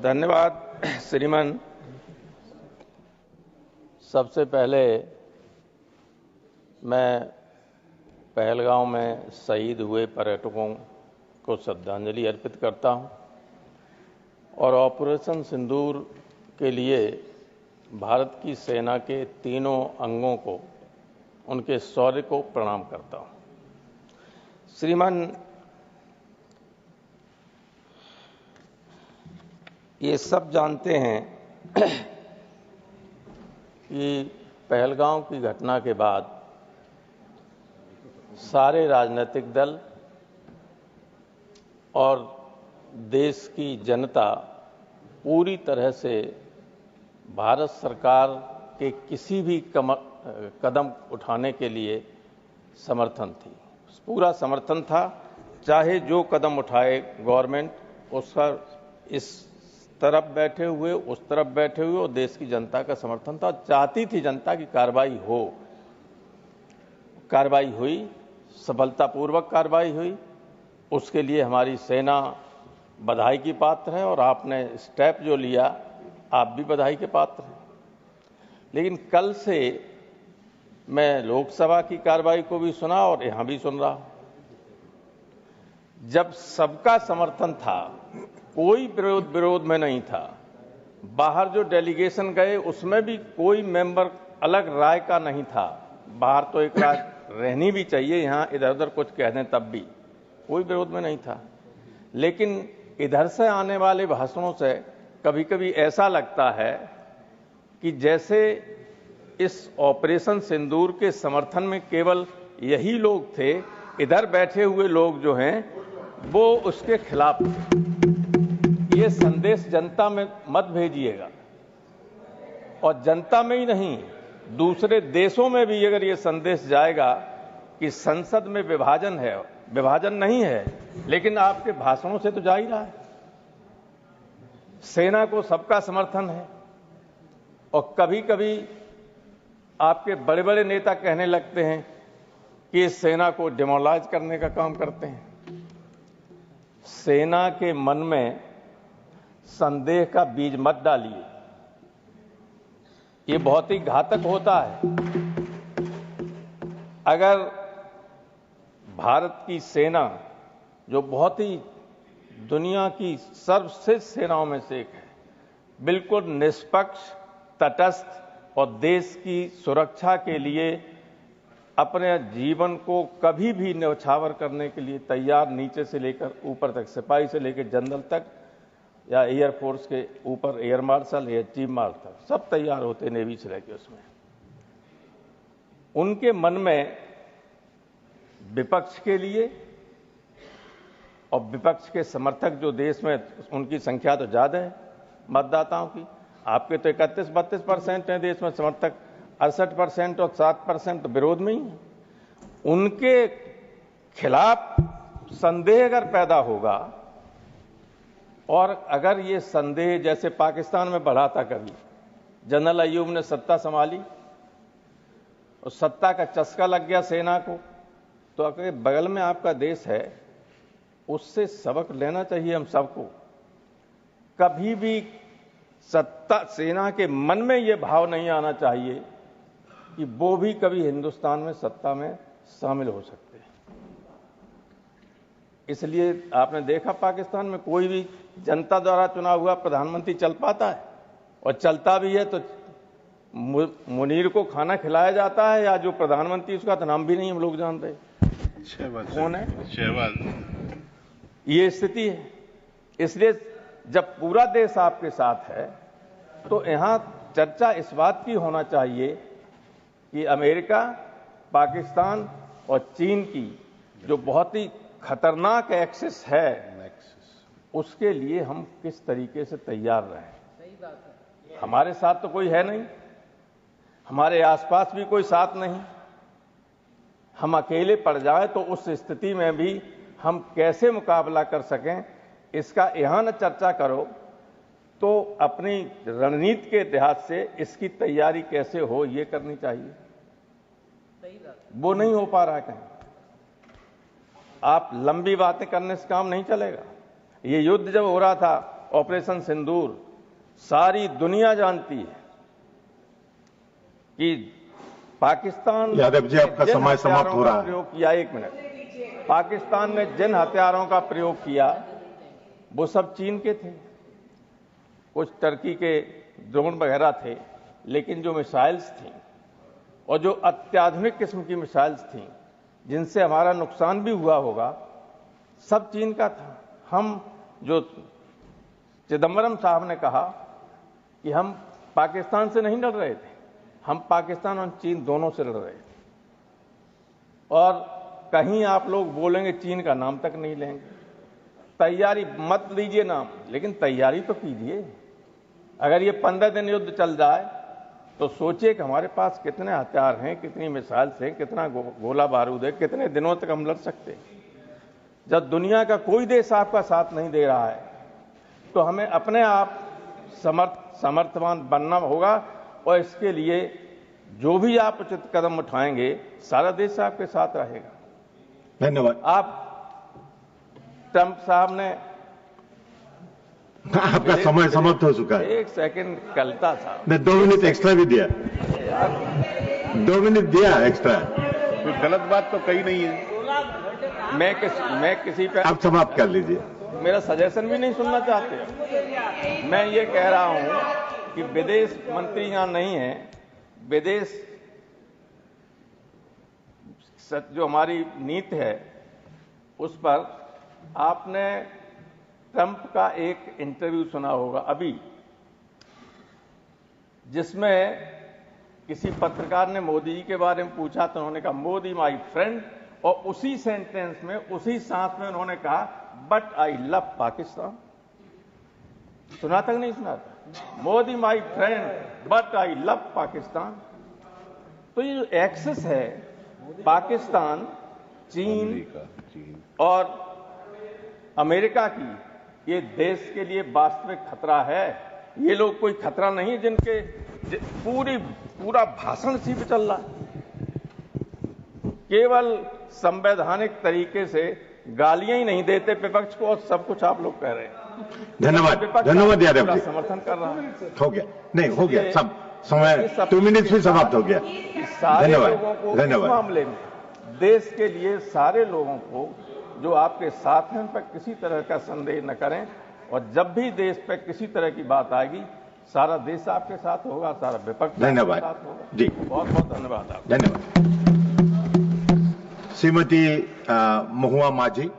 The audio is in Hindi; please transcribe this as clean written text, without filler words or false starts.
धन्यवाद श्रीमान। सबसे पहले मैं पहलगांव में शहीद हुए पर्यटकों को श्रद्धांजलि अर्पित करता हूं और ऑपरेशन सिंदूर के लिए भारत की सेना के तीनों अंगों को, उनके शौर्य को प्रणाम करता हूं। श्रीमान, ये सब जानते हैं कि पहलगांव की घटना के बाद सारे राजनीतिक दल और देश की जनता पूरी तरह से भारत सरकार के किसी भी कदम उठाने के लिए समर्थन थी। पूरा समर्थन था, चाहे जो कदम उठाए गवर्नमेंट, उसका इस तरफ बैठे हुए, उस तरफ बैठे हुए, और देश की जनता का समर्थन था। चाहती थी जनता की कार्रवाई हो। कार्रवाई हुई, सफलतापूर्वक कार्रवाई हुई। उसके लिए हमारी सेना बधाई की पात्र है और आपने स्टेप जो लिया, आप भी बधाई के पात्र हैं। लेकिन कल से मैं लोकसभा की कार्रवाई को भी सुना और यहां भी सुन रहा हूं। जब सबका समर्थन था, कोई विरोध में नहीं था, बाहर जो डेलीगेशन गए उसमें भी कोई मेंबर अलग राय का नहीं था। बाहर तो एक राय रहनी भी चाहिए, यहां इधर उधर कुछ कह दें तब भी कोई विरोध में नहीं था। लेकिन इधर से आने वाले भाषणों से कभी कभी ऐसा लगता है कि जैसे इस ऑपरेशन सिंदूर के समर्थन में केवल यही लोग थे, इधर बैठे हुए लोग जो हैं वो उसके खिलाफ थे। ये संदेश जनता में मत भेजिएगा, और जनता में ही नहीं, दूसरे देशों में भी अगर ये संदेश जाएगा कि संसद में विभाजन है, विभाजन नहीं है, लेकिन आपके भाषणों से तो जा ही रहा है। सेना को सबका समर्थन है, और कभी कभी आपके बड़े बड़े नेता कहने लगते हैं कि इस सेना को डिमोलाइज करने का काम करते हैं। सेना के मन में संदेह का बीज मत डालिए, ये बहुत ही घातक होता है। अगर भारत की सेना, जो बहुत ही दुनिया की सर्वश्रेष्ठ सेनाओं में से एक है, बिल्कुल निष्पक्ष, तटस्थ और देश की सुरक्षा के लिए अपने जीवन को कभी भी न्यौछावर करने के लिए तैयार, नीचे से लेकर ऊपर तक, सिपाही से लेकर जनरल तक, या एयरफोर्स के ऊपर एयर मार्शल या चीफ मार्शल, सब तैयार होते नेवी से लेकर उसमें। उनके मन में विपक्ष के लिए, और विपक्ष के समर्थक जो देश में, उनकी संख्या तो ज्यादा है मतदाताओं की। आपके तो 31-32% हैं देश में समर्थक, 68% और 7% तो विरोध में ही है। उनके खिलाफ संदेह अगर पैदा होगा, और अगर ये संदेह जैसे पाकिस्तान में बढ़ा था, कभी जनरल अय्यूब ने सत्ता संभाली और सत्ता का चस्का लग गया सेना को, तो अगर बगल में आपका देश है, उससे सबक लेना चाहिए हम सबको। कभी भी सेना के मन में यह भाव नहीं आना चाहिए कि वो भी कभी हिंदुस्तान में सत्ता में शामिल हो सकते हैं। इसलिए आपने देखा पाकिस्तान में कोई भी जनता द्वारा चुना हुआ प्रधानमंत्री चल पाता है, और चलता भी है तो मुनीर को खाना खिलाया जाता है, या जो प्रधानमंत्री उसका तो नाम भी नहीं हम लोग जानते कौन है। शहबाज। ये स्थिति है। इसलिए जब पूरा देश आपके साथ है, तो यहां चर्चा इस बात की होना चाहिए कि अमेरिका, पाकिस्तान और चीन की जो बहुत ही खतरनाक एक्सिस है, उसके लिए हम किस तरीके से तैयार रहें। सही बात है। हमारे साथ तो कोई है नहीं, हमारे आसपास भी कोई साथ नहीं। हम अकेले पड़ जाए तो उस स्थिति में भी हम कैसे मुकाबला कर सकें, इसका यहां न चर्चा करो तो अपनी रणनीति के लिहाज से इसकी तैयारी कैसे हो, ये करनी चाहिए। सही बात। वो नहीं हो पा रहा है कहीं। आप लंबी बातें करने से काम नहीं चलेगा। ये युद्ध जब हो रहा था ऑपरेशन सिंदूर सारी दुनिया जानती है कि पाकिस्तान यादव जी, आपका जिन समय समाप्त हथियारों हो का रहा है। प्रयोग किया, एक मिनट, पाकिस्तान ने जिन हथियारों का प्रयोग किया वो सब चीन के थे, कुछ टर्की के ड्रोन वगैरह थे, लेकिन जो मिसाइल्स थी और जो अत्याधुनिक किस्म की मिसाइल्स थी जिनसे हमारा नुकसान भी हुआ होगा, सब चीन का था। हम जो चिदंबरम साहब ने कहा कि हम पाकिस्तान से नहीं लड़ रहे थे, हम पाकिस्तान और चीन दोनों से लड़ रहे थे। और कहीं आप लोग बोलेंगे चीन का नाम तक नहीं लेंगे। तैयारी मत लीजिए नाम, लेकिन तैयारी तो कीजिए। अगर ये 15 दिन युद्ध चल जाए तो सोचिए कि हमारे पास कितने हथियार हैं, कितनी मिसाइल्स हैं, कितना गोला बारूद है, कितने दिनों तक हम लड़ सकते हैं। जब दुनिया का कोई देश आपका साथ नहीं दे रहा है तो हमें अपने आप समर्थवान बनना होगा, और इसके लिए जो भी आप उचित कदम उठाएंगे सारा देश आपके साथ रहेगा। धन्यवाद। आप ट्रंप साहब ने, आपका समय समाप्त हो चुका है। एक सेकंड कलता साहब, मैं 2 मिनट एक्स्ट्रा भी दिया, 2 मिनट दिया एक्स्ट्रा। कोई गलत बात तो कही नहीं है। मैं किसी पे आप समाप्त कर लीजिए। मेरा सजेशन भी नहीं सुनना चाहते। मैं ये कह रहा हूं कि विदेश मंत्री यहां नहीं है, विदेश जो हमारी नीति है उस पर आपने ट्रंप का एक इंटरव्यू सुना होगा अभी, जिसमें किसी पत्रकार ने मोदी जी के बारे में पूछा तो उन्होंने कहा मोदी माय फ्रेंड, और उसी सेंटेंस में उसी सांस में उन्होंने कहा बट आई लव पाकिस्तान। सुना तक नहीं सुना था? Modi my friend but I love Pakistan. तो ये जो एक्सेस है पाकिस्तान, चीन और अमेरिका की, ये देश के लिए वास्तविक खतरा है। ये लोग कोई खतरा नहीं जिनके पूरा भाषण इसी पे चल रहा है। केवल संवैधानिक तरीके से गालियां ही नहीं देते विपक्ष को, और सब कुछ आप लोग कह रहे हैं। धन्यवाद, धन्यवाद यादव जी। समर्थन कर रहा है। हो गया, नहीं हो गया, सब समय 2 मिनट भी समाप्त हो गया। सारे धन्यवाद, लोगों को धन्यवाद। इस मामले में देश के लिए सारे लोगों को जो आपके साथ हैं उन पर किसी तरह का संदेह न करें, और जब भी देश पर किसी तरह की बात आएगी सारा देश आपके साथ होगा, सारा विपक्ष धन्यवाद आपके साथ होगा। जी, बहुत बहुत धन्यवाद आपका। धन्यवाद। श्रीमती महुआ माझी।